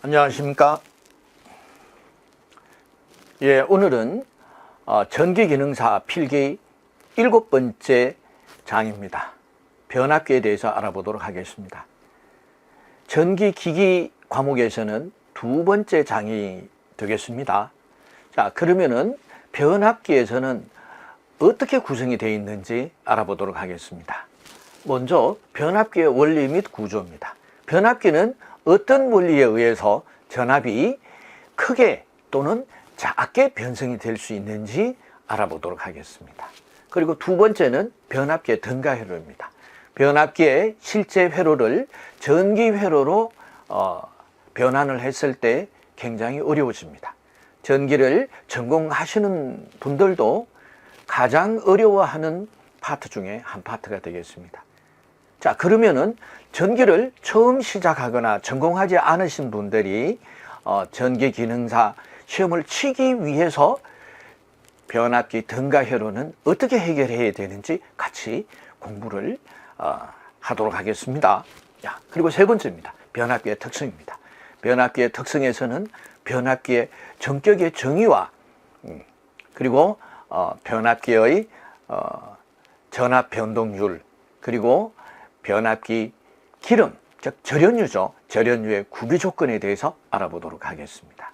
안녕하십니까. 오늘은 전기기능사 필기 7번째 장입니다. 변압기에 대해서 알아보도록 하겠습니다. 전기기기 과목에서는 2번째 장이 되겠습니다. 자, 그러면은 변압기에서는 어떻게 구성이 되어 있는지 알아보도록 하겠습니다. 먼저 변압기의 원리 및 구조입니다. 변압기는 어떤 원리에 의해서 전압이 크게 또는 작게 변성이 될 수 있는지 알아보도록 하겠습니다. 그리고 두 번째는 변압기의 등가 회로입니다. 변압기의 실제 회로를 전기 회로로 변환을 했을 때 굉장히 어려워집니다. 전기를 전공하시는 분들도 가장 어려워하는 파트 중에 한 파트가 되겠습니다. 자, 그러면은 전기를 처음 시작하거나 전공하지 않으신 분들이 전기기능사 시험을 치기 위해서 변압기 등가 회로는 어떻게 해결해야 되는지 같이 공부를 하도록 하겠습니다. 자, 그리고 세 번째입니다. 변압기의 특성입니다. 변압기의 특성에서는 변압기의 전격의 정의와 그리고 변압기의 전압 변동률, 그리고 변압기 기름, 즉 절연유죠. 절연유의 구비 조건에 대해서 알아보도록 하겠습니다.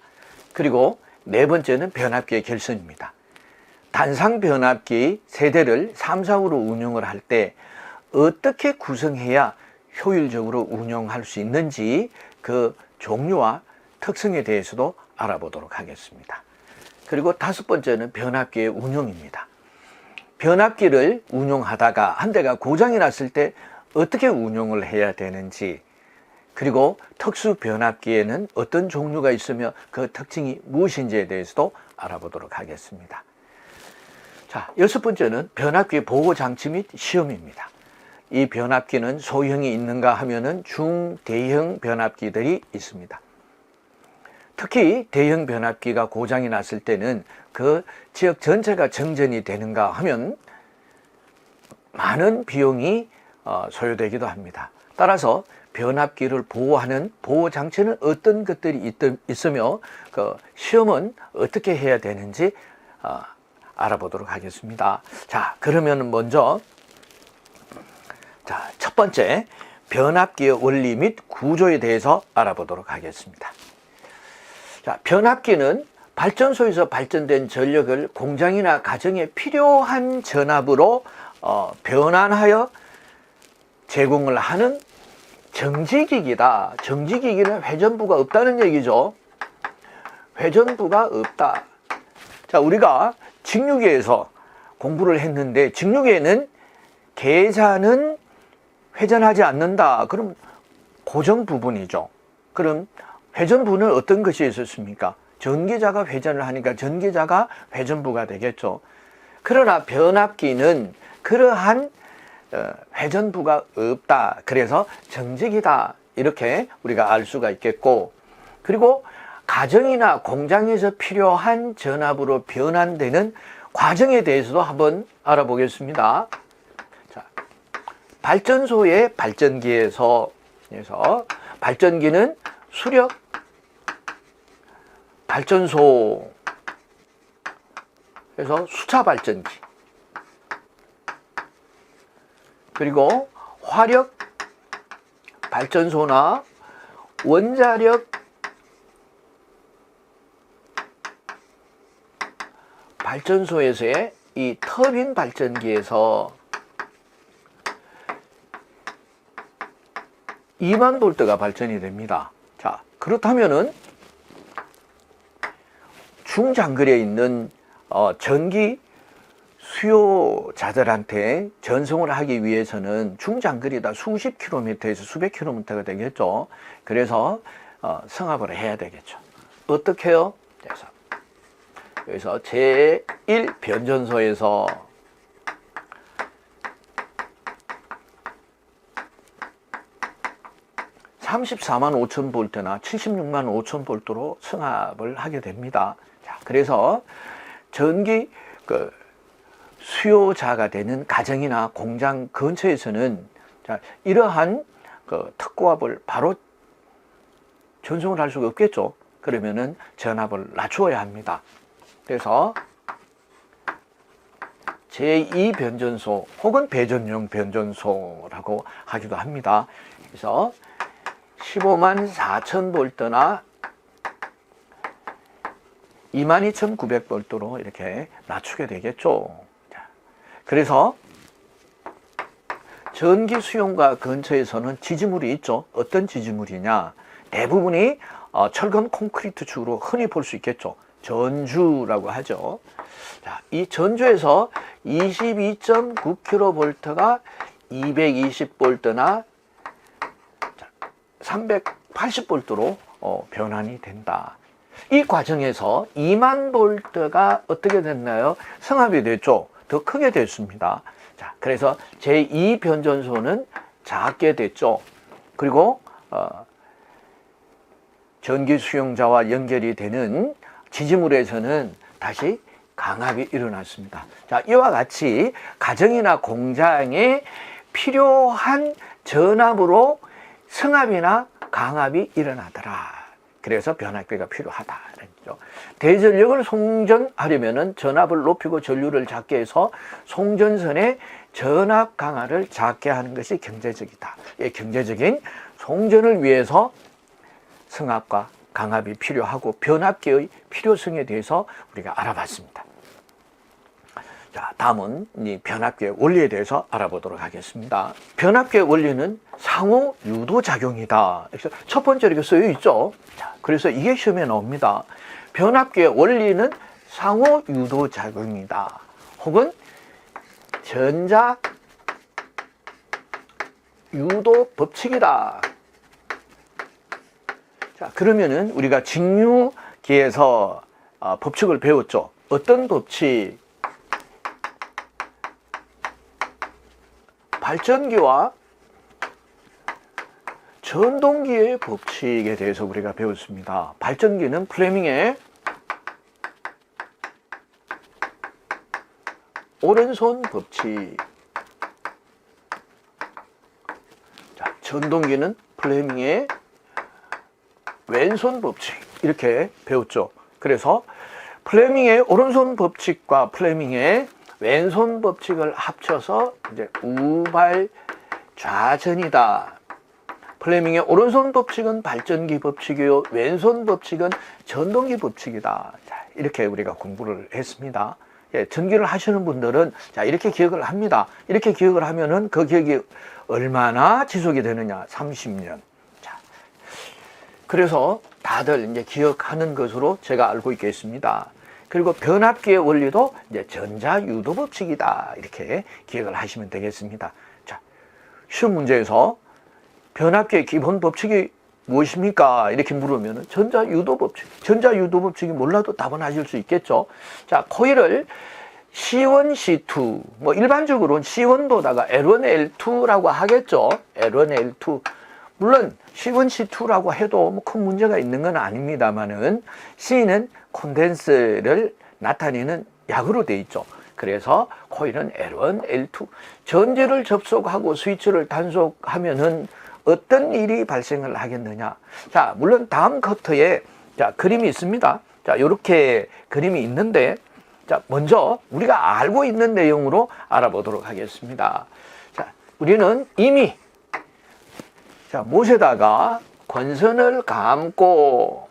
그리고 네 번째는 변압기의 결선입니다. 단상 변압기 세대를 3, 4호로 운영을 할 때 어떻게 구성해야 효율적으로 운영할 수 있는지 그 종류와 특성에 대해서도 알아보도록 하겠습니다. 그리고 다섯 번째는 변압기의 운용입니다. 변압기를 운용하다가 한 대가 고장이 났을 때 어떻게 운용을 해야 되는지, 그리고 특수 변압기에는 어떤 종류가 있으며 그 특징이 무엇인지에 대해서도 알아보도록 하겠습니다. 자, 여섯 번째는 변압기 보호 장치 및 시험입니다. 이 변압기는 소형이 있는가 하면은 중, 대형 변압기들이 있습니다. 특히 대형 변압기가 고장이 났을 때는 그 지역 전체가 정전이 되는가 하면 많은 비용이 소요되기도 합니다. 따라서 변압기를 보호하는 보호 장치는 어떤 것들이 있으며 그 시험은 어떻게 해야 되는지 알아보도록 하겠습니다. 자, 그러면 먼저 첫 번째 변압기의 원리 및 구조에 대해서 알아보도록 하겠습니다. 자, 변압기는 발전소에서 발전된 전력을 공장이나 가정에 필요한 전압으로 변환하여 제공을 하는 정지기기다. 정지기기는 회전부가 없다는 얘기죠. 회전부가 없다. 자, 우리가 직류계에서 공부를 했는데 직류계에는 계산은 회전하지 않는다. 그럼 고정 부분이죠. 그럼 회전부는 어떤 것이 있었습니까? 전기자가 회전을 하니까 전기자가 회전부가 되겠죠. 그러나 변압기는 그러한 회전부가 없다. 그래서 정지기다. 이렇게 우리가 알 수가 있겠고, 그리고 가정이나 공장에서 필요한 전압으로 변환되는 과정에 대해서도 한번 알아보겠습니다. 자, 발전소의 발전기에서 발전기는 수력 발전소에서 수차 발전기, 그리고 화력 발전소나 원자력 발전소에서의 이 터빈 발전기에서 2만 볼트가 발전이 됩니다. 자, 그렇다면은 중장거리에 있는 전기 수요자들한테 전송을 하기 위해서는 중장거리다 수십 킬로미터에서 수백 킬로미터가 되겠죠. 그래서 성합을 해야 되겠죠. 어떻게 해요? 그래서 여기서 제1 변전소에서 (34만 5천 볼트나 76만 5천 볼트로 성합을 하게 됩니다. 자, 그래서 전기 수요자가 되는 가정이나 공장 근처에서는 이러한 특고압을 바로 전송을 할 수가 없겠죠. 그러면은 전압을 낮추어야 합니다. 그래서 제2변전소 혹은 배전용 변전소라고 하기도 합니다. 그래서 154,000V나 22,900V로 이렇게 낮추게 되겠죠. 그래서 전기 수용과 근처에서는 지지물이 있죠. 어떤 지지물이냐? 대부분이 철근 콘크리트 축으로 흔히 볼 수 있겠죠. 전주라고 하죠. 자, 이 전주에서 22.9kV가 220V나 380V로 변환이 된다. 이 과정에서 2만 볼트가 어떻게 됐나요? 성합이 됐죠. 더 크게 됐습니다. 자, 그래서 제2 변전소는 작게 됐죠. 그리고 전기 수용자와 연결이 되는 지지물에서는 다시 강압이 일어났습니다. 자, 이와 같이 가정이나 공장에 필요한 전압으로 성압이나 강압이 일어나더라. 그래서 변압기가 필요하다. 대전력을 송전하려면 전압을 높이고 전류를 작게 해서 송전선의 전압 강화를 작게 하는 것이 경제적이다. 경제적인 송전을 위해서 성압과 강압이 필요하고 변압기의 필요성에 대해서 우리가 알아봤습니다. 자, 다음은 이 변압기의 원리에 대해서 알아보도록 하겠습니다. 변압기의 원리는 상호 유도작용이다. 첫 번째로 이렇게 쓰여 있죠. 자, 그래서 이게 시험에 나옵니다. 변압기의 원리는 상호 유도작용이다. 혹은 전자 유도 법칙이다. 자, 그러면은 우리가 직류기에서 법칙을 배웠죠. 어떤 법칙? 발전기와 전동기의 법칙에 대해서 우리가 배웠습니다. 발전기는 플레밍의 오른손 법칙. 자, 전동기는 플레밍의 왼손 법칙. 이렇게 배웠죠. 그래서 플레밍의 오른손 법칙과 플레밍의 왼손 법칙을 합쳐서 이제 우발 좌전이다. 플레밍의 오른손 법칙은 발전기 법칙이요, 왼손 법칙은 전동기 법칙이다. 자, 이렇게 우리가 공부를 했습니다. 예, 전기를 하시는 분들은 자, 이렇게 기억을 합니다. 이렇게 기억을 하면은 그 기억이 얼마나 지속이 되느냐? 30년. 자, 그래서 다들 이제 기억하는 것으로 제가 알고 있겠습니다. 그리고 변압기의 원리도 이제 전자유도 법칙이다. 이렇게 기억을 하시면 되겠습니다. 자, 시험 문제에서 변압기의 기본 법칙이 무엇입니까? 이렇게 물으면 전자유도 법칙. 전자유도 법칙이 몰라도 답은 하실 수 있겠죠. 자, 코일을 C1, C2, 뭐 일반적으로는 C1보다가 L1, L2라고 하겠죠. L1, L2. 물론 C1, C2라고 해도 뭐 큰 문제가 있는 건 아닙니다만은 C는 콘덴스를 나타내는 약으로 되어 있죠. 그래서 코일은 L1, L2. 전지를 접속하고 스위치를 단속하면은 어떤 일이 발생을 하겠느냐. 자, 물론 다음 커터에 자, 그림이 있습니다. 자, 이렇게 그림이 있는데, 자, 먼저 우리가 알고 있는 내용으로 알아보도록 하겠습니다. 자, 우리는 이미 자, 못에다가 권선을 감고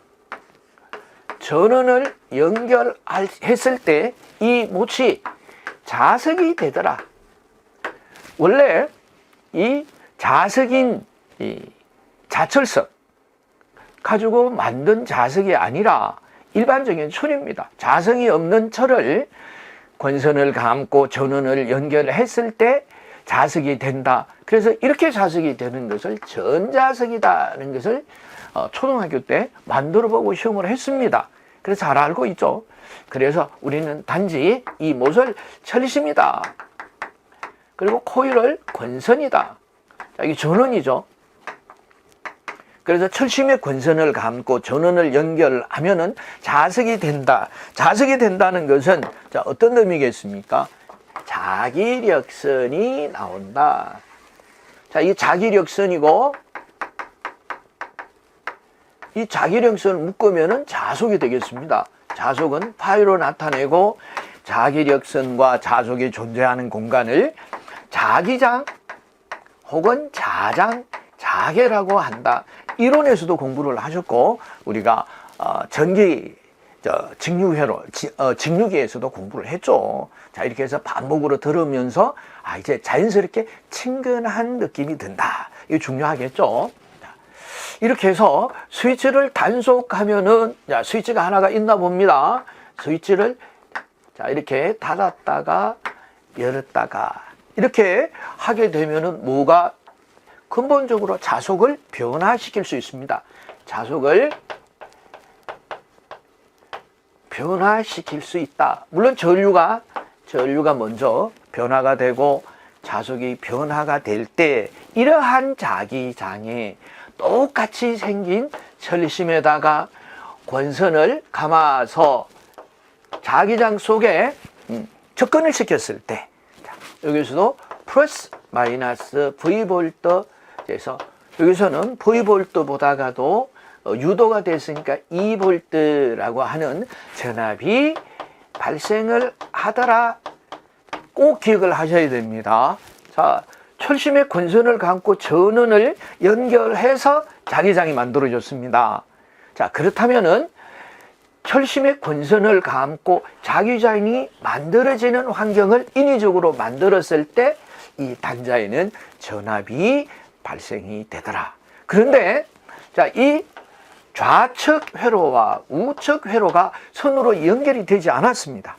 전원을 연결했을 때 이 못이 자석이 되더라. 원래 이 자석인 이 자철석 가지고 만든 자석이 아니라 일반적인 철입니다. 자석이 없는 철을 권선을 감고 전원을 연결했을 때 자석이 된다. 그래서 이렇게 자석이 되는 것을 전자석이다는 것을 초등학교 때 만들어보고 시험을 했습니다. 그래서 잘 알고 있죠. 그래서 우리는 단지 이 못을 철심이다. 그리고 코일을 권선이다. 자, 이게 전원이죠. 그래서 철심의 권선을 감고 전원을 연결하면은 자석이 된다. 자석이 된다는 것은 자, 어떤 의미겠습니까? 자기력선이 나온다. 자, 이 자기력선이고 이 자기력선을 묶으면은 자속이 되겠습니다. 자속은 파이로 나타내고 자기력선과 자속이 존재하는 공간을 자기장 혹은 자장, 자계라고 한다. 이론에서도 공부를 하셨고 우리가 전기 직류회로 직류기에서도 공부를 했죠. 자, 이렇게 해서 반복으로 들으면서 이제 자연스럽게 친근한 느낌이 든다. 이거 중요하겠죠. 자, 이렇게 해서 스위치를 단속하면은 스위치가 하나가 있나 봅니다. 스위치를 자, 이렇게 닫았다가 열었다가 이렇게 하게 되면은 뭐가 근본적으로 자속을 변화시킬 수 있습니다. 자속을 변화시킬 수 있다. 물론 전류가 먼저 변화가 되고 자속이 변화가 될 때 이러한 자기장에 똑같이 생긴 철심에다가 권선을 감아서 자기장 속에 접근을 시켰을 때 여기서도 플러스 마이너스 V볼트에서 여기서는 V볼트보다가도 유도가 됐으니까 2볼트라고 하는 전압이 발생을 하더라. 꼭 기억을 하셔야 됩니다. 자, 철심의 권선을 감고 전원을 연결해서 자기장이 만들어졌습니다. 자, 그렇다면은 철심의 권선을 감고 자기장이 만들어지는 환경을 인위적으로 만들었을 때 이 단자에는 전압이 발생이 되더라. 그런데 자, 이 좌측 회로와 우측 회로가 선으로 연결이 되지 않았습니다.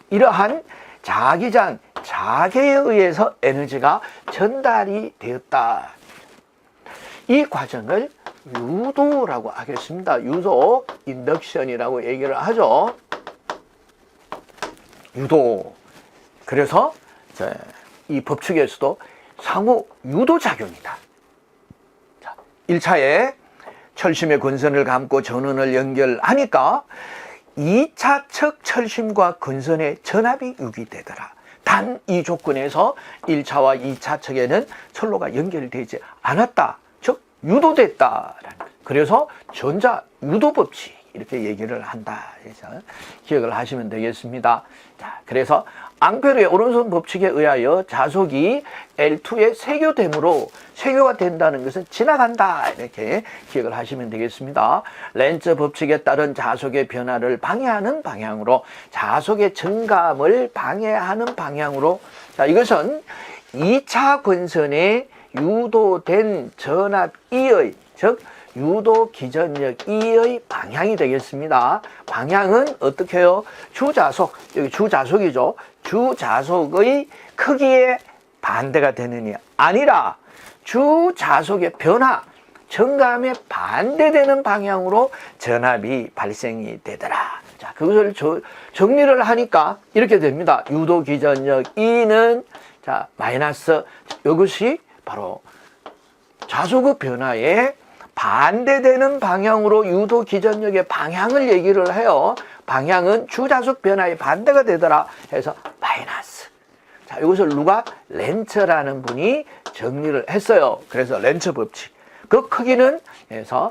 이러한 자기장, 자계에 의해서 에너지가 전달이 되었다. 이 과정을 유도라고 하겠습니다. 유도, 인덕션이라고 얘기를 하죠. 유도. 그래서 이 법칙에서도 상호 유도작용이다. 1차에 철심의 권선을 감고 전원을 연결하니까 2차 측 철심과 권선의 전압이 유기되더라. 단 이 조건에서 1차와 2차 측에는 철로가 연결되지 않았다. 즉 유도됐다. 그래서 전자 유도 법칙 이렇게 얘기를 한다. 그래서 기억을 하시면 되겠습니다. 자, 그래서 앙페르의 오른손 법칙에 의하여 자속이 L2에 세교됨으로 세교가 된다는 것은 지나간다. 이렇게 기억을 하시면 되겠습니다. 렌츠 법칙에 따른 자속의 변화를 방해하는 방향으로 자속의 증감을 방해하는 방향으로 자, 이것은 2차 권선에 유도된 전압 E의 즉 유도 기전력 E의 방향이 되겠습니다. 방향은 어떻게 해요? 주자속, 여기 주자속이죠. 주자속의 크기에 반대가 되느냐 아니라 주자속의 변화, 정감에 반대되는 방향으로 전압이 발생이 되더라. 자, 그것을 정리를 하니까 이렇게 됩니다. 유도 기전력 E는 자, 마이너스 이것이 바로 자속의 변화에 반대되는 방향으로 유도 기전력의 방향을 얘기를 해요. 방향은 주자속 변화의 반대가 되더라 해서 마이너스. 자, 이것을 누가? 렌츠라는 분이 정리를 했어요. 그래서 렌츠 법칙. 그 크기는 해서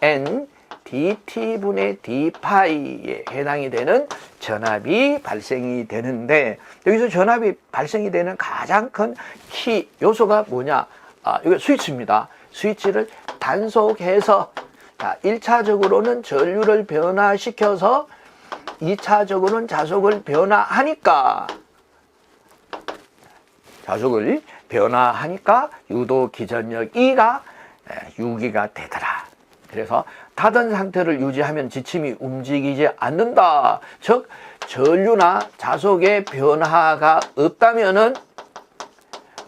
N dt분의 d파이에 해당이 되는 전압이 발생이 되는데 여기서 전압이 발생이 되는 가장 큰 키 요소가 뭐냐? 이거 스위치입니다. 스위치를 단속해서 자, 1차적으로는 전류를 변화시켜서 2차적으로는 자속을 변화하니까 유도 기전력 E가 유기가 되더라. 그래서 닫은 상태를 유지하면 지침이 움직이지 않는다. 즉 전류나 자속의 변화가 없다면은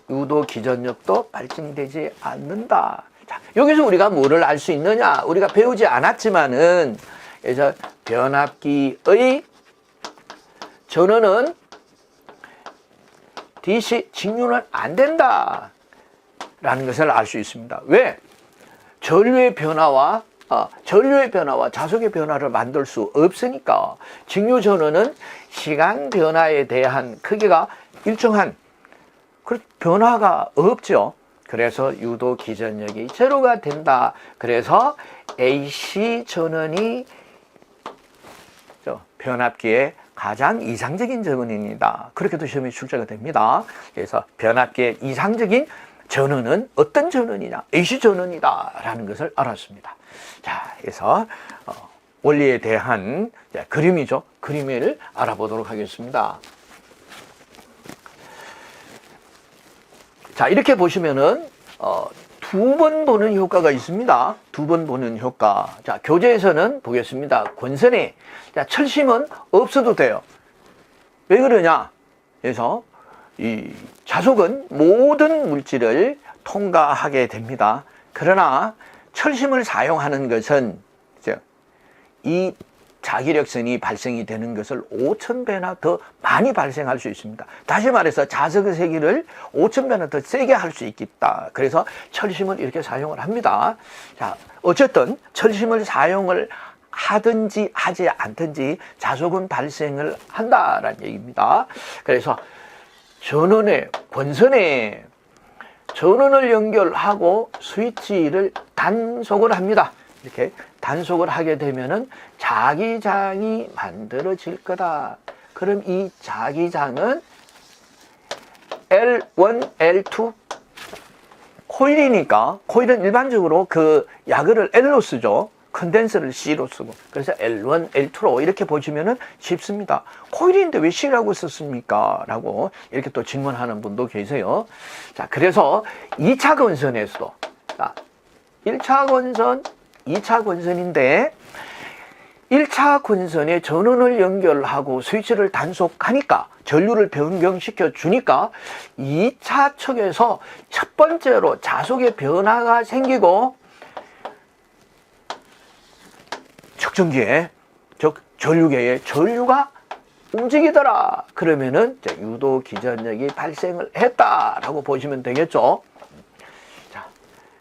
유도 기전력도 발생되지 않는다. 자, 여기서 우리가 뭐를 알 수 있느냐? 우리가 배우지 않았지만은 그래서 변압기의 전원은 DC 직류는 안 된다 라는 것을 알 수 있습니다. 왜? 전류의 변화와 자속의 변화를 만들 수 없으니까 직류 전원은 시간 변화에 대한 크기가 일정한 변화가 없죠. 그래서 유도 기전력이 제로가 된다. 그래서 AC 전원이 변압기의 가장 이상적인 전원입니다. 그렇게도 시험에 출제가 됩니다. 그래서 변압기의 이상적인 전원은 어떤 전원이냐? AC 전원이다 라는 것을 알았습니다. 자, 그래서 원리에 대한 그림이죠. 그림을 알아보도록 하겠습니다. 자, 이렇게 보시면은 두 번 보는 효과가 있습니다. 두 번 보는 효과. 자, 교재에서는 보겠습니다. 권선에 자, 철심은 없어도 돼요. 왜 그러냐? 그래서 이 자속은 모든 물질을 통과하게 됩니다. 그러나 철심을 사용하는 것은 이 자기력선이 발생이 되는 것을 5,000배나 더 많이 발생할 수 있습니다. 다시 말해서 자석의 세기를 5,000배나 더 세게 할 수 있겠다. 그래서 철심을 이렇게 사용을 합니다. 자, 어쨌든 철심을 사용을 하든지 하지 않든지 자속은 발생을 한다라는 얘기입니다. 그래서 전원의 권선에 전원을 연결하고 스위치를 단속을 합니다. 이렇게 단속을 하게 되면은 자기장이 만들어질 거다. 그럼 이 자기장은 L1, L2 코일이니까 코일은 일반적으로 그 야그를 L로 쓰죠. 컨덴서를 C로 쓰고. 그래서 L1, L2로 이렇게 보시면은 쉽습니다. 코일인데 왜 C라고 썼습니까? 라고 이렇게 또 질문하는 분도 계세요. 자, 그래서 2차 권선에서도 1차 권선, 2차 권선인데 1차 권선에 전원을 연결하고 스위치를 단속하니까 전류를 변경시켜 주니까 2차 척에서 첫 번째로 자속의 변화가 생기고 척전기에 즉 전류계에 전류가 움직이더라. 그러면은 유도 기전력이 발생을 했다라고 보시면 되겠죠. 자,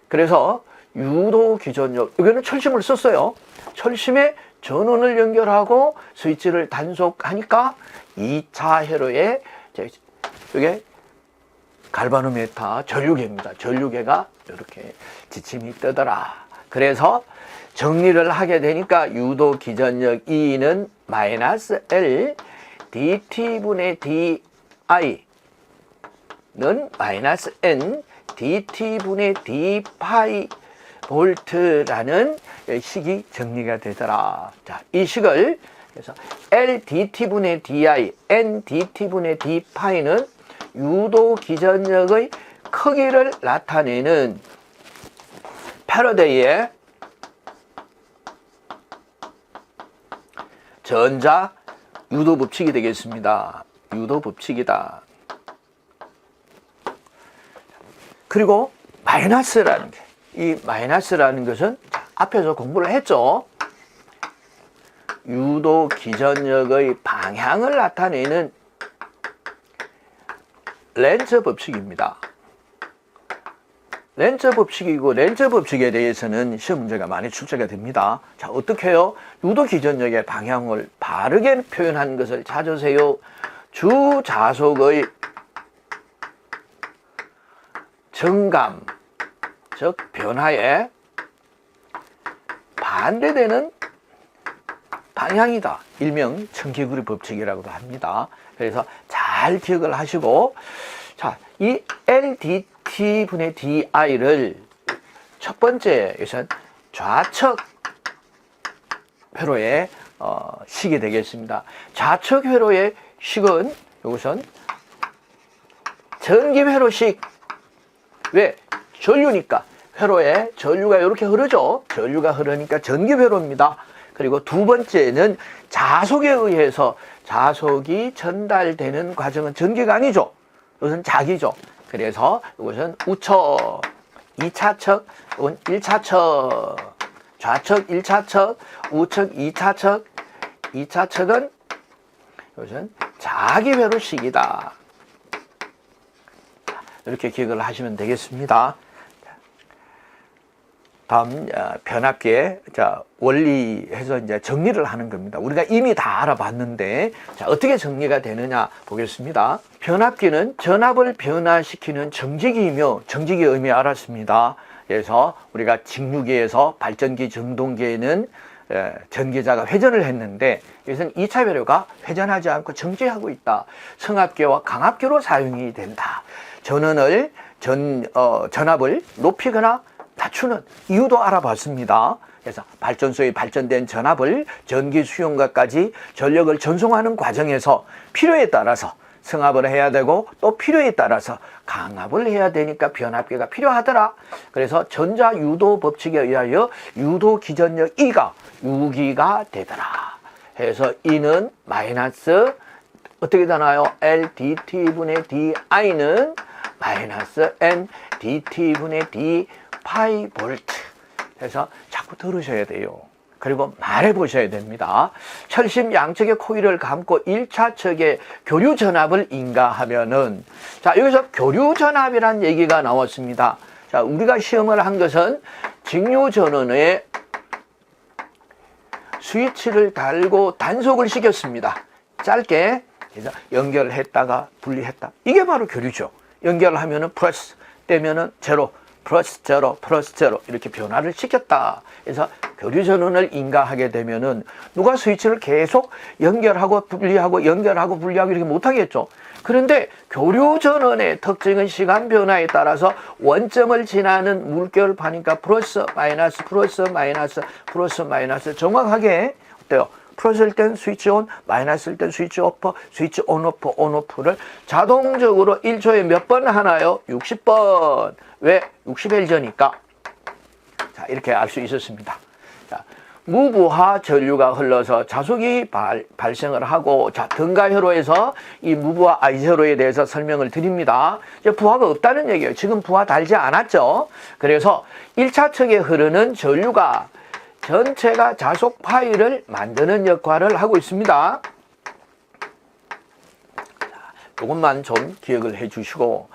그래서 유도 기전력, 여기는 철심을 썼어요. 철심에 전원을 연결하고 스위치를 단속하니까 2차 회로에 이게 갈바노메타 전류계입니다. 전류계가 이렇게 지침이 뜨더라. 그래서 정리를 하게 되니까 유도 기전력 E는 마이너스 L dt분의 di는 마이너스 N dt분의 d파이 볼트라는 식이 정리가 되더라. 자, 이 식을 그래서 L dt분의 di, N dt분의 d파이는 유도 기전력의 크기를 나타내는 패러데이의 전자 유도 법칙이 되겠습니다. 유도 법칙이다. 그리고 마이너스라는 게, 이 마이너스라는 것은 앞에서 공부를 했죠. 유도 기전력의 방향을 나타내는 렌즈 법칙입니다. 렌즈 법칙이고, 렌즈 법칙에 대해서는 시험 문제가 많이 출제가 됩니다. 자, 어떻게 해요? 유도 기전력의 방향을 바르게 표현하는 것을 찾으세요. 주자속의 정감, 즉 변화에 반대되는 방향이다. 일명 청기구리 법칙이라고도 합니다. 그래서 잘 기억을 하시고, 자, 이 LDT분의 DI를 첫 번째 여기서 좌측 회로의 식이 되겠습니다. 좌측 회로의 식은 여기선 전기 회로식. 왜? 전류니까. 회로에 전류가 이렇게 흐르죠. 전류가 흐르니까 전기 회로입니다. 그리고 두 번째는 자속에 의해서 자속이 전달되는 과정은 전기가 아니죠. 이것은 자기죠. 그래서 이것은 우측 2차측, 이건 1차측, 좌측 1차측, 우측 2차측, 2차측은 이것은 자기회로식이다. 이렇게 기억을 하시면 되겠습니다. 다음 변압기의 원리해서 이제 정리를 하는 겁니다. 우리가 이미 다 알아봤는데 자, 어떻게 정리가 되느냐 보겠습니다. 변압기는 전압을 변화시키는 정지기이며 정지기의 의미 알았습니다. 그래서 우리가 직류기에서 발전기, 전동기에는 전기자가 회전을 했는데 여기서는 2차 배로가 회전하지 않고 정지하고 있다. 성압기와 강압기로 사용이 된다. 전압을 높이거나 낮추는 이유도 알아봤습니다. 그래서 발전소에 발전된 전압을 전기 수용과까지 전력을 전송하는 과정에서 필요에 따라서 승합을 해야 되고 또 필요에 따라서 강압을 해야 되니까 변압기가 필요하더라. 그래서 전자유도 법칙에 의하여 유도 기전력 E가 유기가 되더라. 해서 E는 마이너스 어떻게 되나요? LdT분의 DI는 마이너스 NdT분의 D 파이 볼트. 해서 자꾸 들으셔야 돼요. 그리고 말해 보셔야 됩니다. 철심 양측의 코일을 감고 1차 척의 교류 전압을 인가하면은, 자, 여기서 교류 전압이란 얘기가 나왔습니다. 자, 우리가 시험을 한 것은 직류 전원에 스위치를 달고 단속을 시켰습니다. 짧게 그래서 연결했다가 분리했다. 이게 바로 교류죠. 연결하면은 플러스, 떼면은 제로, 플러스 제로, 플러스 제로 이렇게 변화를 시켰다. 그래서 교류 전원을 인가하게 되면은 누가 스위치를 계속 연결하고 분리하고 연결하고 분리하고 이렇게 못하겠죠. 그런데 교류 전원의 특징은 시간 변화에 따라서 원점을 지나는 물결파니까 플러스 마이너스 플러스 마이너스 플러스 마이너스 정확하게 어때요? 플러스일 땐 스위치 온, 마이너스일 땐 스위치 오프, 스위치 온 오프, 온 오프를 자동적으로 1초에 몇 번 하나요? 60번. 왜? 60일 전이니까. 자, 이렇게 알 수 있었습니다. 자, 무부하 전류가 흘러서 자속이 발생을 하고, 자, 등가회로에서 이 무부하 아이제로에 대해서 설명을 드립니다. 이제 부하가 없다는 얘기예요. 지금 부하 달지 않았죠. 그래서 1차 척에 흐르는 전류가 전체가 자속 파일을 만드는 역할을 하고 있습니다. 이것만 좀 기억을 해 주시고,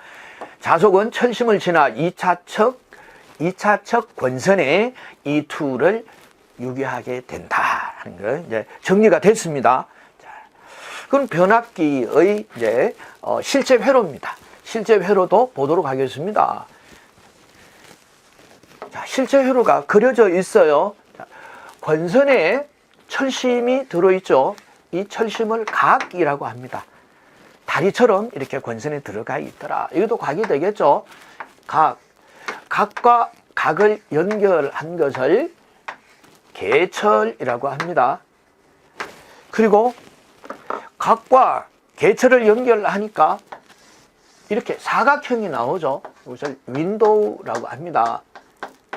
자속은 철심을 지나 2차 척 권선에 E2를 유기하게 된다는 거 이제 정리가 됐습니다. 자, 그럼 변압기의 이제 실제 회로입니다. 실제 회로도 보도록 하겠습니다. 자, 실제 회로가 그려져 있어요. 자, 권선에 철심이 들어있죠. 이 철심을 각이라고 합니다. 다리처럼 이렇게 권선에 들어가 있더라. 이것도 각이 되겠죠. 각과 각을 연결한 것을 개철이라고 합니다. 그리고 각과 개철을 연결하니까 이렇게 사각형이 나오죠. 이것을 윈도우라고 합니다.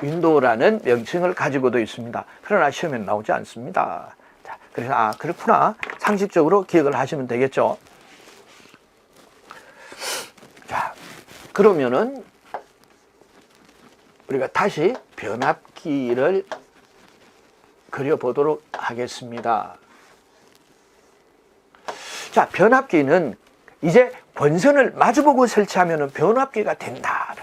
윈도우라는 명칭을 가지고도 있습니다. 그러나 시험에 나오지 않습니다. 자, 그래서 그렇구나. 상식적으로 기억을 하시면 되겠죠. 자, 그러면은 우리가 다시 변압기를 그려보도록 하겠습니다. 자, 변압기는 이제 권선을 마주보고 설치하면 변압기가 된다.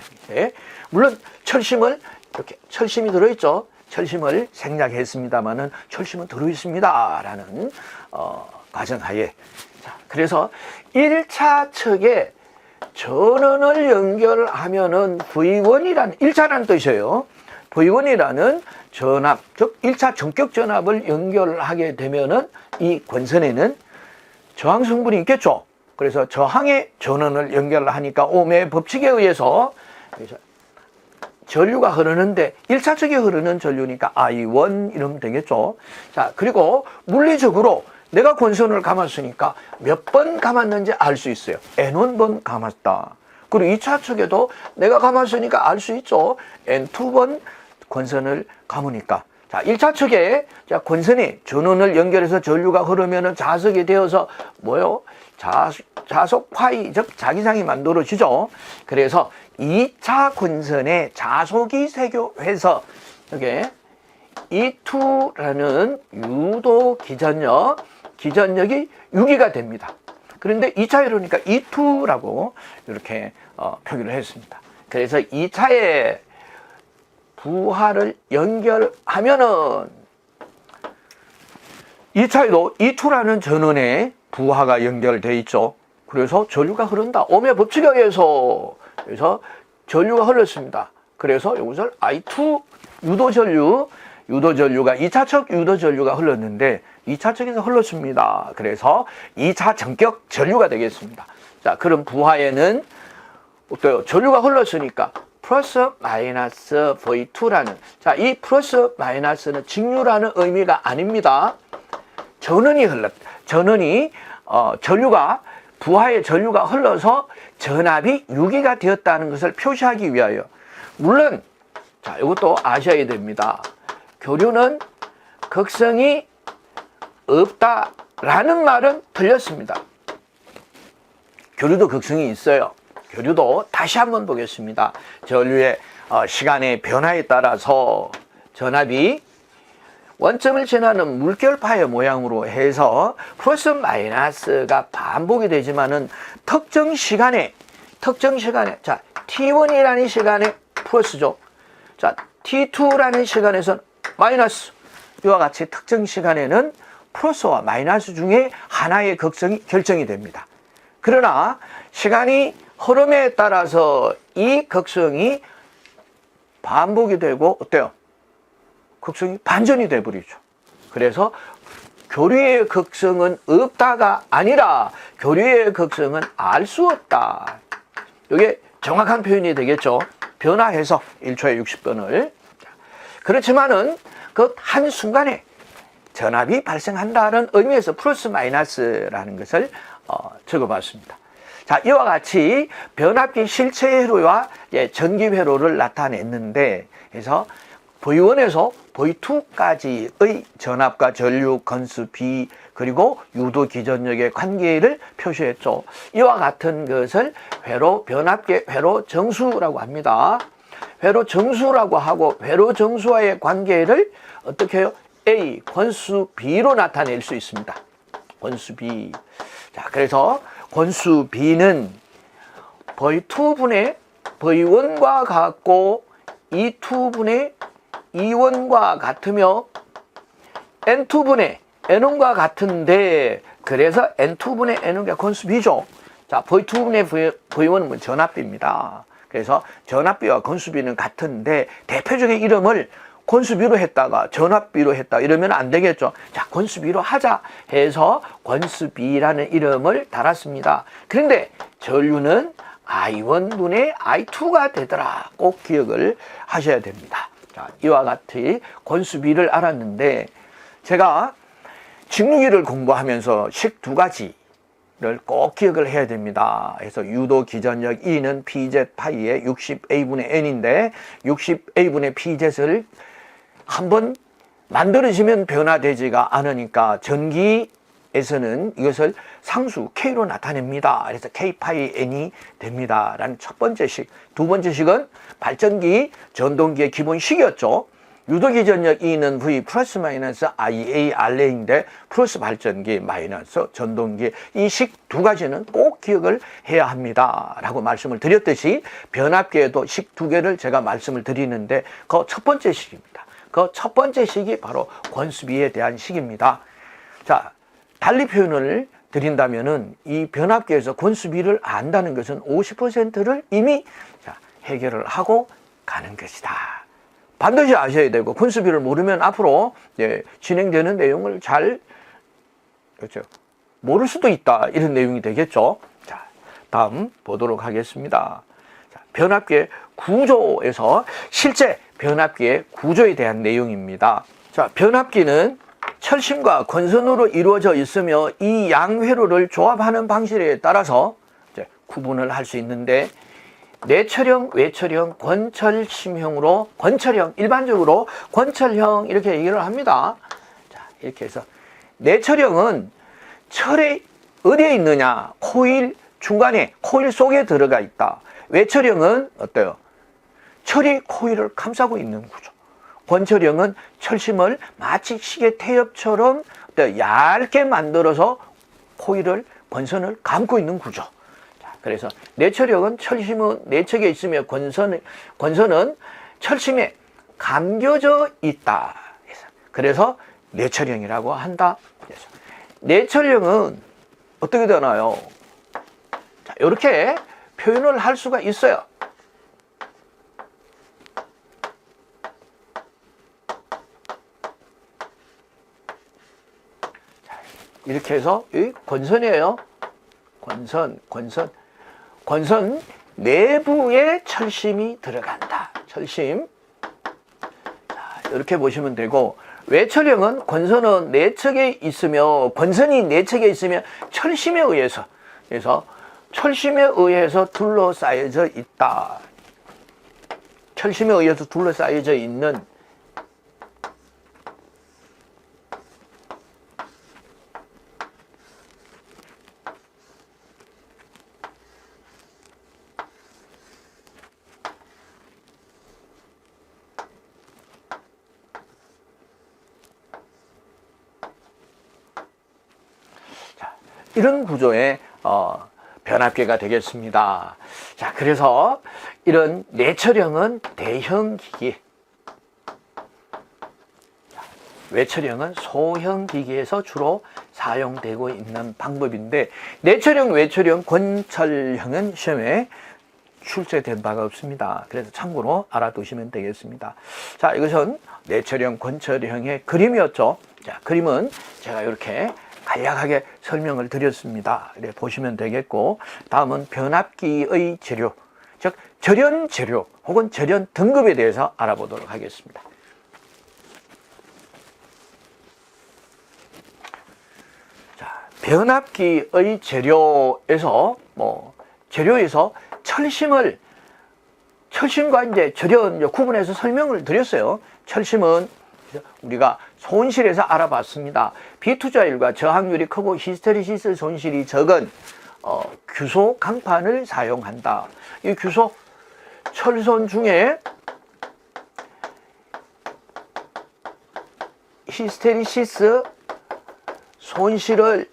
물론 철심을 이렇게 철심이 들어있죠. 철심을 생략했습니다만은 철심은 들어있습니다. 라는 가정하에. 자, 그래서 1차 척에 전원을 연결하면은 V1이라는 1차라는 뜻이에요. V1이라는 전압, 즉 1차 전격 전압을 연결하게 되면은 이 권선에는 저항 성분이 있겠죠. 그래서 저항의 전원을 연결하니까 ohm의 법칙에 의해서 전류가 흐르는데 1차 척에 흐르는 전류니까 I1 이러면 되겠죠. 자, 그리고 물리적으로 내가 권선을 감았으니까 몇 번 감았는지 알 수 있어요. N1번 감았다. 그리고 2차 척에도 내가 감았으니까 알 수 있죠. N2번 권선을 감으니까. 자, 1차 척에 권선이 전원을 연결해서 전류가 흐르면 자석이 되어서 뭐요? 자속 파이, 즉 자기장이 만들어지죠. 그래서 2차 권선에 자속이 세교해서 이게 E2라는 유도 기전력이 유기가 됩니다. 그런데 2차 회로니까 E2라고 이렇게 표기를 했습니다. 그래서 2차에 부하를 연결하면은 2차에도 E2라는 전원에 부하가 연결되어 있죠. 그래서 전류가 흐른다. ohm의 법칙에 의해서 그래서 전류가 흘렀습니다. 그래서 이것을 I2 유도전류가 2차측 유도전류가 흘렀는데 2차측에서 흘렀습니다. 그래서 2차 전격 전류가 되겠습니다. 자, 그럼 부하에는 어때요? 전류가 흘렀으니까 플러스 마이너스 V2라는, 자, 이 플러스 마이너스는 직류라는 의미가 아닙니다. 전원이 전류가 부하의 전류가 흘러서 전압이 유기가 되었다는 것을 표시하기 위하여, 물론 자, 이것도 아셔야 됩니다. 교류는 극성이 없다라는 말은 틀렸습니다. 교류도 극성이 있어요. 교류도 다시 한번 보겠습니다. 전류의 시간의 변화에 따라서 전압이 원점을 지나는 물결파의 모양으로 해서 플러스 마이너스가 반복이 되지만은 특정 시간에 자, T1이라는 시간에 플러스죠. 자, T2라는 시간에서는 마이너스. 이와 같이 특정 시간에는 플러스와 마이너스 중에 하나의 극성이 결정이 됩니다. 그러나 시간이 흐름에 따라서 이 극성이 반복이 되고 어때요? 극성이 반전이 돼버리죠. 그래서 교류의 극성은 없다가 아니라 교류의 극성은 알 수 없다. 이게 정확한 표현이 되겠죠. 변화해서 1초에 60번을. 그렇지만은 그 한순간에 전압이 발생한다는 의미에서 플러스 마이너스라는 것을 적어봤습니다. 자, 이와 같이 변압기 실체 회로와 전기 회로를 나타냈는데, 그래서 V1에서 V2까지의 전압과 전류 건수 B 그리고 유도 기전력의 관계를 표시했죠. 이와 같은 것을 변압계 회로 정수라고 합니다. 회로 정수라고 하고, 회로 정수와의 관계를 어떻게 해요? A 권수 B로 나타낼 수 있습니다. 권수 B. 자, 그래서 권수 B는 V2분의 V1과 같고 E2분의 E1과 같으며 N2분의 N1과 같은데, 그래서 N2분의 N1가 권수 B죠. 자, V2분의 V1은 전압비입니다. 그래서 전압비와 권수비는 같은데 대표적인 이름을 권수비로 했다가 전압비로 했다 이러면 안 되겠죠. 자, 권수비로 하자 해서 권수비라는 이름을 달았습니다. 그런데 전류는 I1분의 I2가 되더라. 꼭 기억을 하셔야 됩니다. 자, 이와 같이 권수비를 알았는데, 제가 직류기를 공부하면서 식 두 가지를 꼭 기억을 해야 됩니다. 그래서 유도 기전력 E는 PZ 파이의 60A분의 N인데 60A분의 PZ를 한번 만들어지면 변화되지가 않으니까 전기에서는 이것을 상수 K로 나타냅니다. 그래서 K 파이 N이 됩니다. 라는 첫 번째 식. 두 번째 식은 발전기 전동기의 기본 식이었죠. 유도기전력 E는 V 플러스 마이너스 IA RA인데 플러스 발전기 마이너스 전동기, 이 식 두 가지는 꼭 기억을 해야 합니다 라고 말씀을 드렸듯이 변압기에도 식 두 개를 제가 말씀을 드리는데 그 첫 번째 식입니다. 그 첫 번째 식이 바로 권수비에 대한 식입니다. 자, 달리 표현을 드린다면은 이 변압기에서 권수비를 안다는 것은 50%를 이미 해결을 하고 가는 것이다. 반드시 아셔야 되고, 권수비를 모르면 앞으로 진행되는 내용을 잘 모를 수도 있다, 이런 내용이 되겠죠. 자, 다음 보도록 하겠습니다. 자, 변압기의 구조에서 실제 변압기의 구조에 대한 내용입니다. 자, 변압기는 철심과 권선으로 이루어져 있으며 이 양회로를 조합하는 방식에 따라서 구분을 할 수 있는데, 내철형, 외철형, 권철심형으로, 권철형, 일반적으로 권철형 이렇게 얘기를 합니다. 자, 이렇게 해서 내철형은 철에 어디에 있느냐? 코일 중간에, 코일 속에 들어가 있다. 외철형은 어때요? 철이 코일을 감싸고 있는 구조. 권철형은 철심을 마치 시계 태엽처럼 얇게 만들어서 코일을, 권선을 감고 있는 구조. 그래서 내철형은 철심은 내척에 있으며 권선은 철심에 감겨져 있다. 그래서 뇌철형이라고 한다. 뇌철형은 어떻게 되나요? 자, 이렇게 표현을 할 수가 있어요. 자, 이렇게 해서 이 권선이에요. 권선 내부에 철심이 들어간다. 철심. 자, 이렇게 보시면 되고, 외철형은 권선은 내측에 있으며, 권선이 내측에 있으며 철심에 의해서, 그래서 철심에 의해서 둘러싸여져 있다. 철심에 의해서 둘러싸여져 있는 이런 구조의 변압계가 되겠습니다. 자, 그래서 이런 뇌철형은 대형 기기, 외철형은 소형 기기에서 주로 사용되고 있는 방법인데, 뇌철형, 외철형, 권철형은 시험에 출제된 바가 없습니다. 그래서 참고로 알아두시면 되겠습니다. 자, 이것은 뇌철형, 권철형의 그림이었죠. 자, 그림은 제가 이렇게 간략하게 설명을 드렸습니다. 이렇게 보시면 되겠고, 다음은 변압기의 재료, 즉 절연 재료 혹은 절연 등급에 대해서 알아보도록 하겠습니다. 자, 변압기의 재료에서 재료에서 철심과 이제 절연 구분해서 설명을 드렸어요. 철심은 우리가 손실에서 알아봤습니다. 비투자율과 저항률이 크고 히스테리시스 손실이 적은 규소 강판을 사용한다. 이 규소 철선 중에 히스테리시스 손실을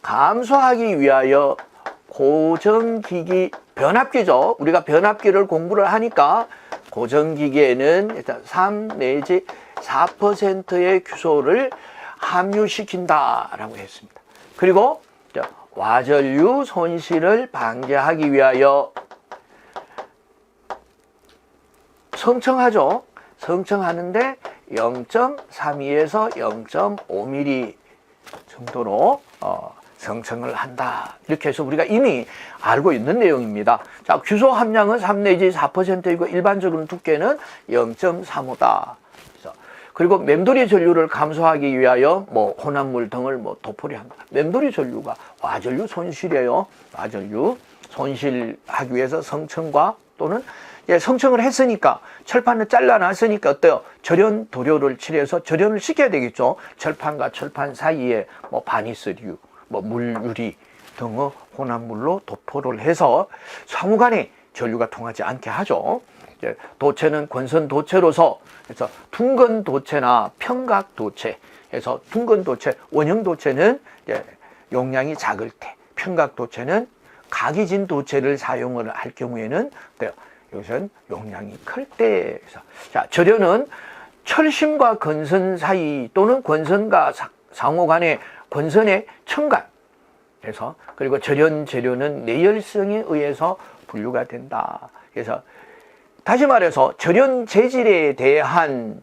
감소하기 위하여 고정기기, 변압기죠. 우리가 변압기를 공부를 하니까 고정기기에는 일단 3 내지 4%의 규소를 함유시킨다라고 했습니다. 그리고 와전류 손실을 방지하기 위하여 성청하죠. 성청하는데 0.32에서 0.5mm 정도로 성청을 한다. 이렇게 해서 우리가 이미 알고 있는 내용입니다. 자, 규소 함량은 3 내지 4%이고 일반적으로 두께는 0.35다. 그리고 맴돌이 전류를 감소하기 위하여 혼합물 등을 도포리 한다. 맴돌이 전류가 와전류 손실이에요. 와전류 손실하기 위해서 성청과 또는 성청을 했으니까 철판을 잘라놨으니까 어때요? 절연 도료를 칠해서 절연을 시켜야 되겠죠. 철판과 철판 사이에 바니스류, 물유리 등의 혼합물로 도포를 해서 상호간에 전류가 통하지 않게 하죠. 도체는 권선 도체로서, 그래서 둥근 도체나 평각 도체, 그래서 둥근 도체, 원형 도체는 용량이 작을 때, 평각 도체는 각이진 도체를 사용을 할 경우에는 이것은 용량이 클 때. 자, 절연은 철심과 권선 사이 또는 권선과 상호 간의 권선의 첨간. 그래서 그리고 절연 재료는 내열성에 의해서 분류가 된다. 그래서 다시 말해서 절연 재질에 대한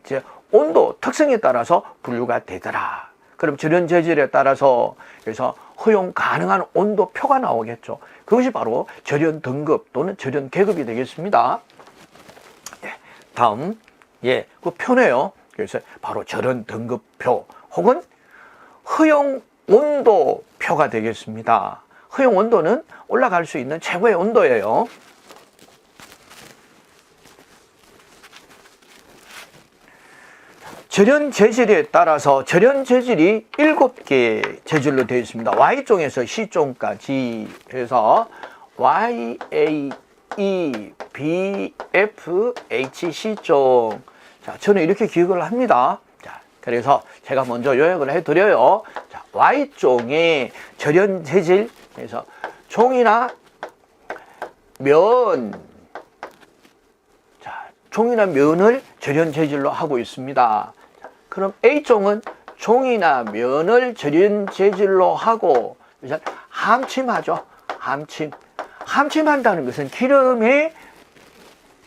온도 특성에 따라서 분류가 되더라. 그럼 절연 재질에 따라서 그래서 허용 가능한 온도표가 나오겠죠. 그것이 바로 절연 등급 또는 절연 계급이 되겠습니다. 다음 그 표네요. 그래서 바로 절연 등급표 혹은 허용 온도표가 되겠습니다. 허용 온도는 올라갈 수 있는 최고의 온도예요. 절연 재질에 따라서 절연 재질이 7개의 재질로 되어 있습니다. Y종에서 C종까지 해서 Y, A, E, B, F, H, C종. 자, 저는 이렇게 기억을 합니다. 자, 그래서 제가 먼저 요약을 해드려요. 자, Y종의 절연 재질, 그래서 종이나 면, 종이나 면을 절연 재질로 하고 있습니다. 그럼 A종은 종이나 면을 절연 재질로 하고 함침하죠. 함침한다는 것은 기름에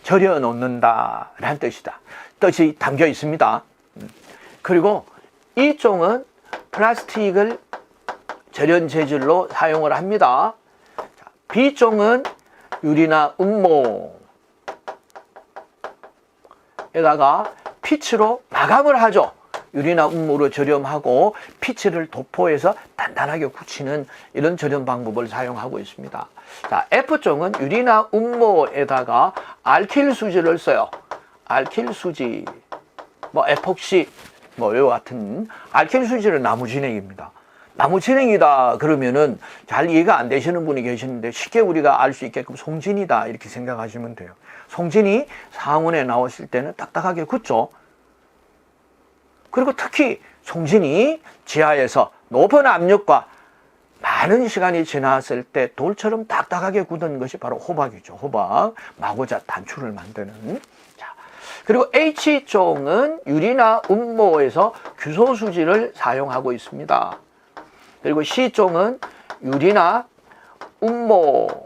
절여 놓는다 라는 뜻이 담겨 있습니다. 그리고 이 종은 플라스틱을 절연 재질로 사용을 합니다. B종은 유리나 운모에다가 피치로 마감을 하죠. 유리나 운모로 절염하고 피치를 도포해서 단단하게 굳히는 이런 절연 방법을 사용하고 있습니다. 자, F종은 유리나 운모에다가 알킬 수지를 써요. 알킬 수지, 에폭시, 이와 같은 알킬 수지는 나무 진액입니다. 나무 진액이다 그러면은 잘 이해가 안 되시는 분이 계시는데 쉽게 우리가 알 수 있게끔 송진이다 이렇게 생각하시면 돼요. 송진이 상온에 나왔을 때는 딱딱하게 굳죠. 그리고 특히 송진이 지하에서 높은 압력과 많은 시간이 지났을 때 돌처럼 딱딱하게 굳은 것이 바로 호박이죠. 호박, 마고자 단추를 만드는. 자, 그리고 H종은 유리나 운모에서 규소수지를 사용하고 있습니다. 그리고 C종은 유리나 운모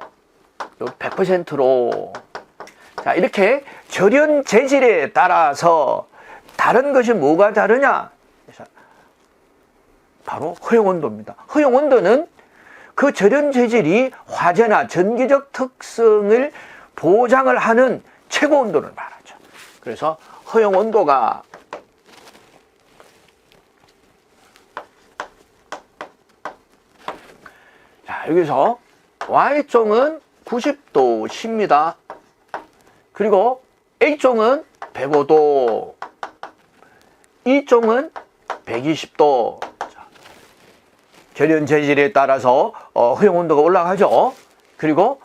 100%로 자, 이렇게 절연 재질에 따라서 다른 것이 뭐가 다르냐? 바로 허용온도입니다. 허용온도는 그 절연 재질이 화재나 전기적 특성을 보장을 하는 최고 온도를 말하죠. 그래서 허용온도가 자, 여기서 Y종은 90도 C입니다. 그리고 A종은 105도, E종은 120도. 절연 재질에 따라서 허용 온도가 올라가죠. 그리고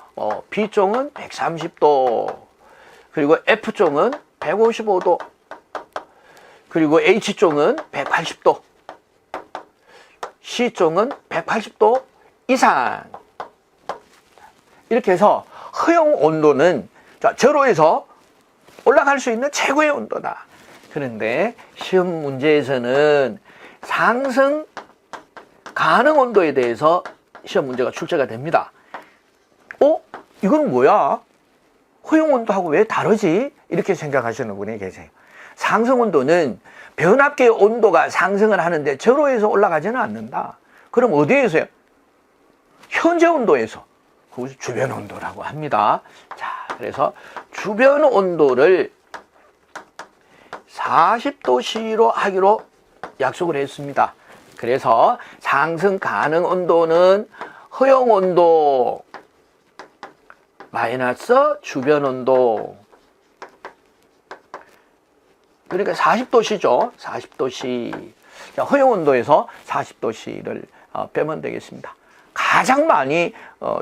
B종은 130도, 그리고 F종은 155도, 그리고 H종은 180도, C종은 180도 이상. 이렇게 해서 허용 온도는 절호에서 올라갈 수 있는 최고의 온도다. 그런데 시험 문제에서는 상승 가능 온도에 대해서 시험 문제가 출제가 됩니다. 이건 뭐야? 허용 온도하고 왜 다르지? 이렇게 생각하시는 분이 계세요. 상승 온도는 변압기의 온도가 상승을 하는데 절호에서 올라가지는 않는다. 그럼 어디에서요? 현재 온도에서. 그것이 주변 온도라고 합니다. 자, 그래서 주변 온도를 40도씨로 하기로 약속을 했습니다. 그래서 상승 가능 온도는 허용 온도 마이너스 주변 온도, 그러니까 40도씨죠. 40도씨. 허용 온도에서 40도씨를 빼면 되겠습니다. 가장 많이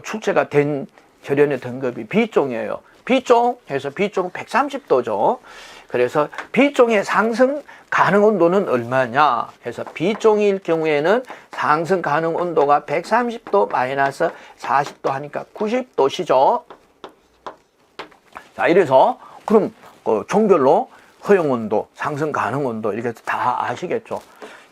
출제가 된 절연의 등급이 B종이에요. B종 해서 B종 130도죠. 그래서 B종의 상승 가능 온도는 얼마냐 해서 B종일 경우에는 상승 가능 온도가 130도 마이너스 40도 하니까 90도시죠. 자, 이래서 그럼 종별로 허용 온도, 상승 가능 온도 이렇게 다 아시겠죠.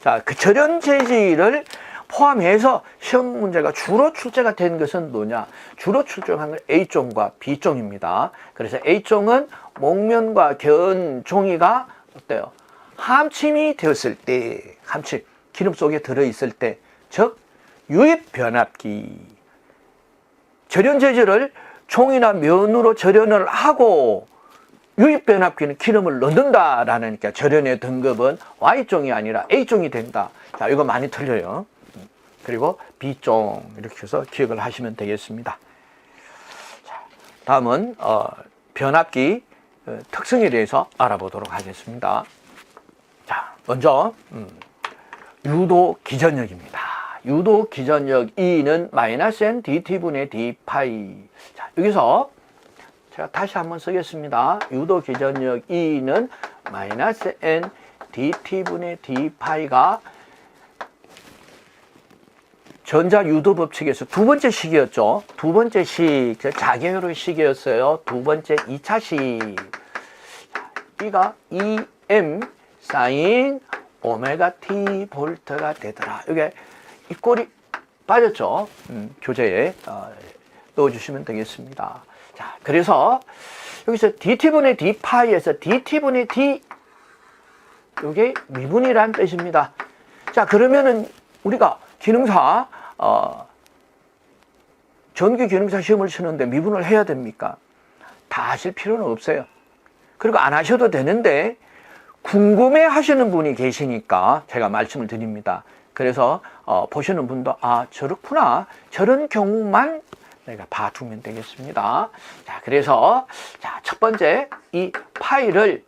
자, 그 절연 재질을 포함해서 시험 문제가 주로 출제가 된 것은 뭐냐? 주로 출제한 건 A종과 B종입니다. 그래서 A종은 목면과 견 종이가 어때요? 함침이 되었을 때, 함침, 기름 속에 들어있을 때, 즉 유입 변압기, 절연 재질을 종이나 면으로 절연을 하고 유입 변압기는 기름을 넣는다라는 게 절연의 등급은 Y종이 아니라 A종이 된다. 자, 이거 많이 틀려요. 그리고 B종 이렇게 해서 기억을 하시면 되겠습니다. 자, 다음은 변압기 특성에 대해서 알아보도록 하겠습니다. 자, 먼저 유도 기전력입니다. 유도 기전력 E는 마이너스 N dt분의 d 파이. 자, 여기서 제가 다시 한번 쓰겠습니다. 유도 기전력 E는 마이너스 N dt분의 d 파이가 전자 유도 법칙에서 두 번째 식이었죠. 두 번째 식, 자개효의 식이었어요. 두 번째 2차 식. E가 EM 사인 오메가 T 볼트가 되더라. 이게 이 꼴이 빠졌죠. 교재에 넣어주시면 되겠습니다. 자, 그래서 여기서 dt분의 d파이에서 dt분의 d 이게 미분이란 뜻입니다. 자, 그러면은 우리가 기능사 전기 기능사 시험을 치는데 미분을 해야 됩니까? 다 하실 필요는 없어요. 그리고 안 하셔도 되는데 궁금해 하시는 분이 계시니까 제가 말씀을 드립니다. 그래서 보시는 분도 아, 저렇구나, 저런 경우만 내가 봐두면 되겠습니다. 자, 그래서 자, 첫 번째 이 파이를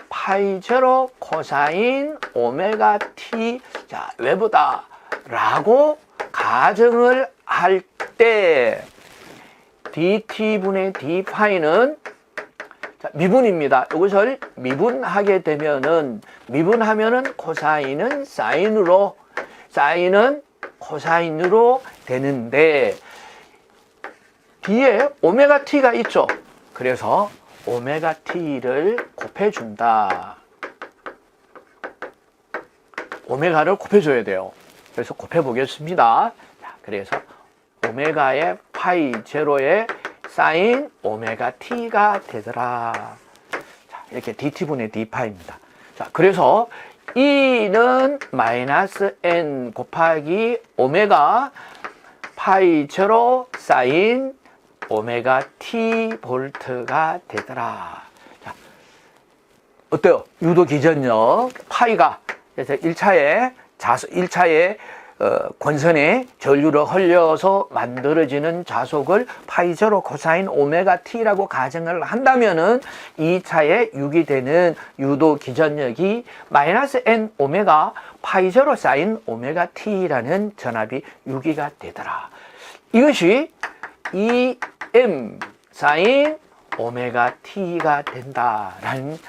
파이 제로 코사인 오메가 t 자, 외부다 라고 가정을 할 때 dt분의 d파이는 미분입니다. 이것을 미분하게 되면은, 미분하면은 코사인은 사인으로, 사인은 코사인으로 되는데 뒤에 오메가 t가 있죠. 그래서 오메가 t를 곱해준다. 오메가를 곱해줘야 돼요. 그래서 곱해보겠습니다. 자, 그래서 오메가의 파이 제로의 사인 오메가 t가 되더라. 자, 이렇게 dt분의 d파입니다. 자, 그래서 E는 마이너스 n 곱하기 오메가 파이 제로 사인 오메가 t 볼트가 되더라. 자, 어때요? 유도 기전력 파이가 그래서 1차에 권선에 전류를 흘려서 만들어지는 자속을 파이 제로 코사인 오메가 t라고 가정을 한다면은 2차에 유기되는 유도 기전력이 마이너스 n 오메가 파이 제로 사인 오메가 t라는 전압이 유기가 되더라. 이것이 2m 사인 오메가 t가 된다라는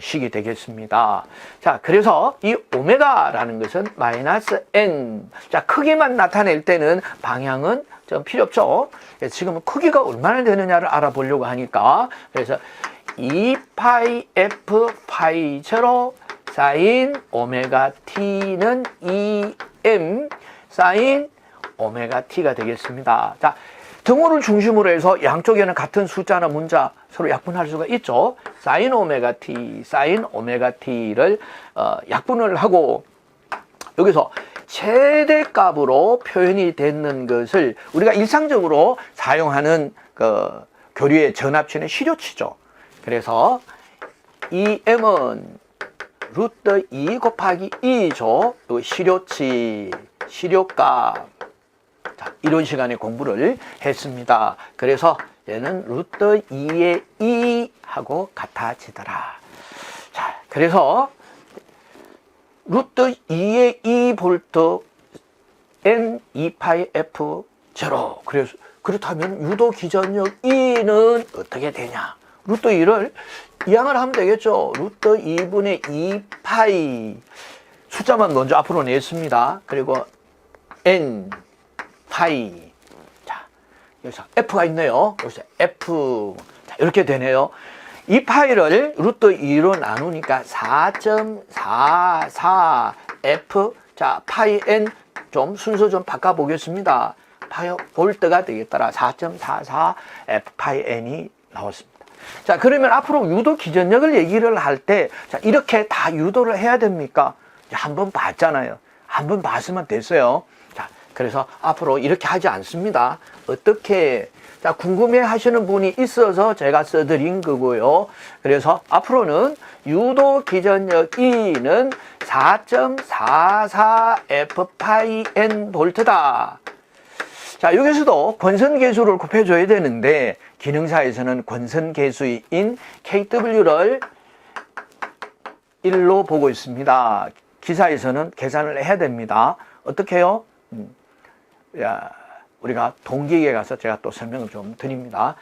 식이 되겠습니다. 자, 그래서 이 오메가라는 것은 마이너스 n. 자, 크기만 나타낼 때는 방향은 좀 필요 없죠. 지금은 크기가 얼마나 되느냐를 알아보려고 하니까. 그래서 2파이 f 파이 제로 사인 오메가 t는 2m 사인 오메가 t가 되겠습니다. 자, 등호를 중심으로 해서 양쪽에는 같은 숫자나 문자 서로 약분할 수가 있죠. 사인 오메가 t, 사인 오메가 t를 약분을 하고 여기서 최대값으로 표현이 되는 것을 우리가 일상적으로 사용하는 교류의 전압치는 시료치죠. 그래서 EM은 루트 2 곱하기 2죠. 또 시료치, 시료값. 자, 이런 시간에 공부를 했습니다. 그래서 얘는 루트 2의 2하고 같아지더라. 자, 그래서 루트 2의 2 볼트 n 2파이 f 제로. 그래서 그렇다면 유도 기전력 E는 어떻게 되냐? 루트 2를 이항을 하면 되겠죠. 루트 2분의 2파이 숫자만 먼저 앞으로 냈습니다. 그리고 n 파이. 자, 여기서 F가 있네요. 여기서 F. 자, 이렇게 되네요. 이 파이를 루트 2로 나누니까 4.44 F. 자, 파이 N 좀 순서 좀 바꿔보겠습니다. 파이 볼트가 되겠더라. 4.44 F 파이 N이 나왔습니다. 자, 그러면 앞으로 유도 기전력을 얘기를 할 때, 자, 이렇게 다 유도를 해야 됩니까? 한번 봤잖아요. 한번 봤으면 됐어요. 그래서 앞으로 이렇게 하지 않습니다. 어떻게, 자, 궁금해 하시는 분이 있어서 제가 써드린 거고요. 그래서 앞으로는 유도 기전력 E는 4.44 F 파이 N 볼트다. 자, 여기서도 권선계수를 곱해줘야 되는데, 기능사에서는 권선계수인 KW를 1로 보고 있습니다. 기사에서는 계산을 해야 됩니다. 어떻게 해요? 우리가 동기에 가서 제가 또 설명을 좀 드립니다.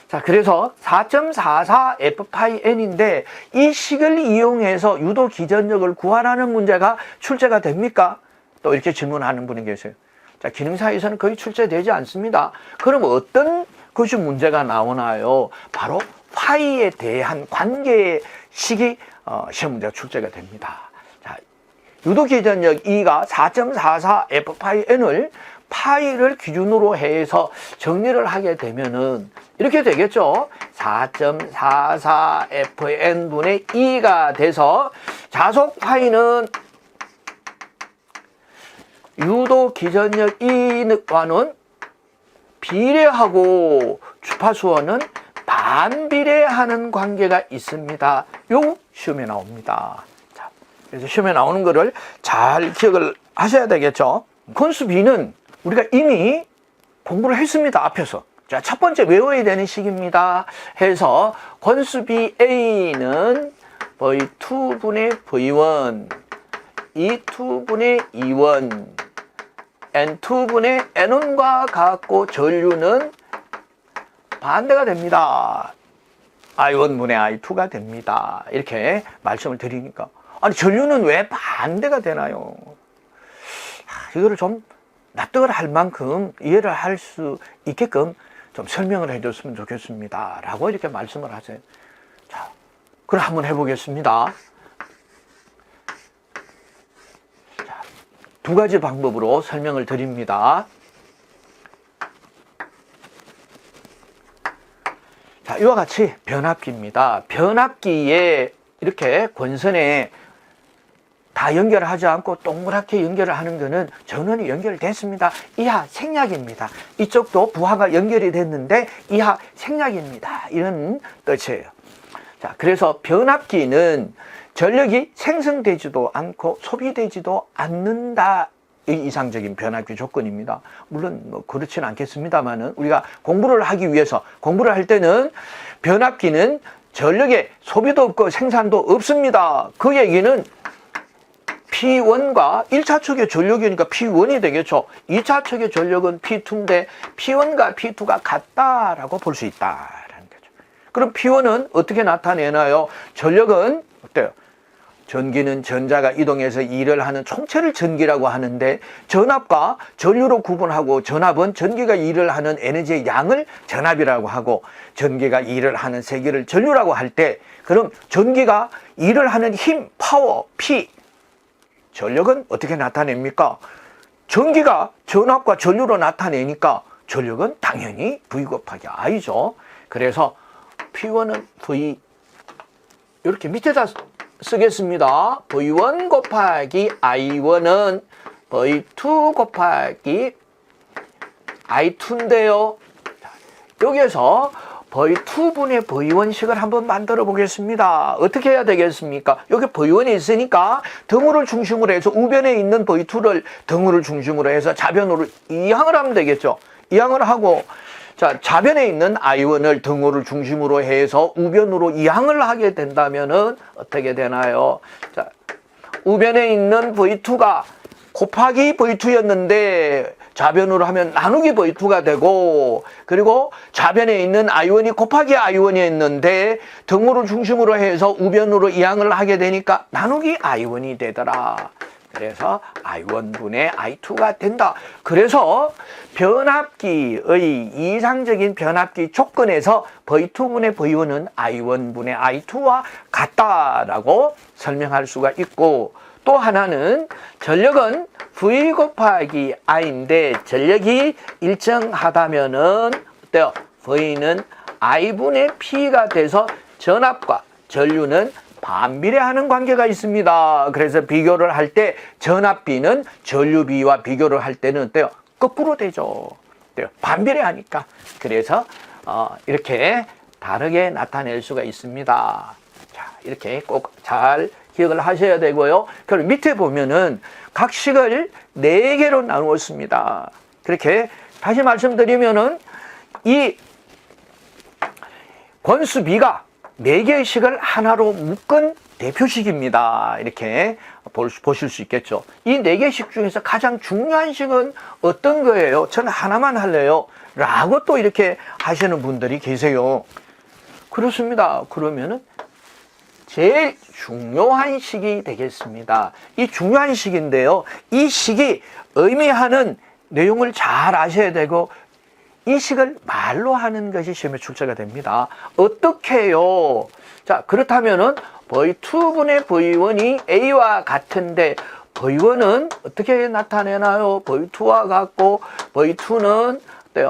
자, 그래서 4.44 F 파이 N인데 이 식을 이용해서 유도 기전력을 구하라는 문제가 출제가 됩니까? 또 이렇게 질문하는 분이 계세요. 자, 기능사에서는 거의 출제되지 않습니다. 그럼 어떤 것이 문제가 나오나요? 바로 파이에 대한 관계 식이 시험 문제가 출제가 됩니다. 자, 유도기전력 2가 4.44 F파이 N을 파이를 기준으로 해서 정리를 하게 되면은 이렇게 되겠죠. 4.44 Fn분의 2가 돼서 자속 파이는 유도 기전력 2와는 비례하고 주파수원은 반비례하는 관계가 있습니다. 요 시험에 나옵니다. 자, 그래서 시험에 나오는 거를 잘 기억을 하셔야 되겠죠. 권수 B는 우리가 이미 공부를 했습니다. 앞에서. 자, 첫 번째 외워야 되는 식입니다. 해서 권수 B A는 V2분의 V1, E2분의 E1, N2분의 N1과 같고 전류는 반대가 됩니다. I1분의 I2가 됩니다. 이렇게 말씀을 드리니까 아니 전류는 왜 반대가 되나요? 이거를 좀 납득을 할 만큼 이해를 할 수 있게끔 좀 설명을 해줬으면 좋겠습니다. 라고 이렇게 말씀을 하세요. 자, 그럼 한번 해보겠습니다. 자, 두 가지 방법으로 설명을 드립니다. 자, 이와 같이 변압기입니다. 변압기에 이렇게 권선에 다 연결을 하지 않고 동그랗게 연결을 하는 것은 전원이 연결됐습니다. 이하 생략입니다. 이쪽도 부하가 연결이 됐는데 이하 생략입니다. 이런 뜻이에요. 자, 그래서 변압기는 전력이 생성되지도 않고 소비되지도 않는다. 이 이상적인 변압기 조건입니다. 물론 뭐 그렇지는 않겠습니다만은 우리가 공부를 하기 위해서 공부를 할 때는 변압기는 전력의 소비도 없고 생산도 없습니다. 그 얘기는 P1과 1차 축의 전력이니까 P1이 되겠죠. 2차 축의 전력은 P2인데 P1과 P2가 같다라고 볼 수 있다라는 거죠. 그럼 P1은 어떻게 나타내나요? 전력은 어때요? 전기는 전자가 이동해서 일을 하는 총체를 전기라고 하는데 전압과 전류로 구분하고 전압은 전기가 일을 하는 에너지의 양을 전압이라고 하고 전기가 일을 하는 세기를 전류라고 할 때 그럼 전기가 일을 하는 힘, 파워, P 전력은 어떻게 나타냅니까? 전기가 전압과 전류로 나타내니까 전력은 당연히 V 곱하기 I죠. 그래서 P1은 V 이렇게 밑에다 쓰겠습니다. V1 곱하기 I1은 V2 곱하기 I2인데요. 여기에서 V2분의 V1식을 한번 만들어 보겠습니다. 어떻게 해야 되겠습니까? 여기 V1이 있으니까 등호를 중심으로 해서 우변에 있는 V2를 등호를 중심으로 해서 좌변으로 이항을 하면 되겠죠. 이항을 하고 자, 좌변에 있는 I1을 등호를 중심으로 해서 우변으로 이항을 하게 된다면은 어떻게 되나요? 자, 우변에 있는 V2가 곱하기 V2였는데 좌변으로 하면 나누기 V2가 되고 그리고 좌변에 있는 I1이 곱하기 I1이었는데 등호를 중심으로 해서 우변으로 이항을 하게 되니까 나누기 I1이 되더라. 그래서 I1분의 I2가 된다. 그래서 변압기의 이상적인 변압기 조건에서 V2분의 V1은 I1분의 I2와 같다라고 설명할 수가 있고 또 하나는 전력은 V 곱하기 I인데 전력이 일정하다면은 어때요? V는 I분의 P가 돼서 전압과 전류는 반비례하는 관계가 있습니다. 그래서 비교를 할 때 전압비는 전류비와 비교를 할 때는 어때요? 거꾸로 되죠. 어때요? 반비례하니까. 그래서 이렇게 다르게 나타낼 수가 있습니다. 자, 이렇게 꼭 잘 기억을 하셔야 되고요. 그리고 밑에 보면은 각 식을 4개로 나누었습니다. 그렇게 다시 말씀드리면은 이 권수 B가 4개의 식을 하나로 묶은 대표식입니다. 이렇게 보실 수 있겠죠. 이 4개의 식 중에서 가장 중요한 식은 어떤 거예요? 저는 하나만 할래요. 라고 또 이렇게 하시는 분들이 계세요. 그렇습니다. 그러면은 제일 중요한 식이 되겠습니다. 이 중요한 식인데요. 이 식이 의미하는 내용을 잘 아셔야 되고 이 식을 말로 하는 것이 시험에 출제가 됩니다. 어떻게 해요? 자, 그렇다면은 V2분의 V1이 A와 같은데 V1은 어떻게 나타내나요? V2와 같고 V2는 어때요?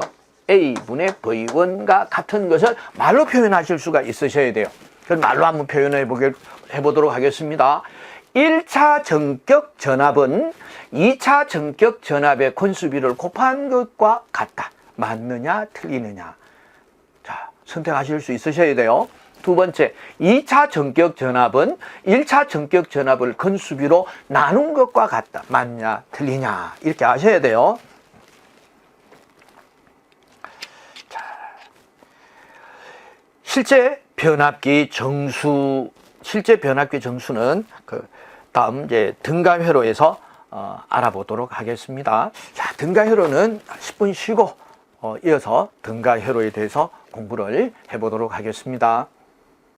A분의 V1과 같은 것을 말로 표현하실 수가 있으셔야 돼요. 그럼 말로 한번 해보도록 하겠습니다. 1차 전격 전압은 2차 전격 전압의 건수비를 곱한 것과 같다. 맞느냐 틀리느냐. 자, 선택하실 수 있으셔야 돼요. 두 번째, 2차 전격 전압은 1차 전격 전압을 건수비로 나눈 것과 같다. 맞냐 틀리냐 이렇게 아셔야 돼요. 자, 실제 변압기 정수는 그 다음 이제 등가회로에서 알아보도록 하겠습니다. 자, 등가회로는 10분 쉬고 이어서 등가회로에 대해서 공부를 해보도록 하겠습니다.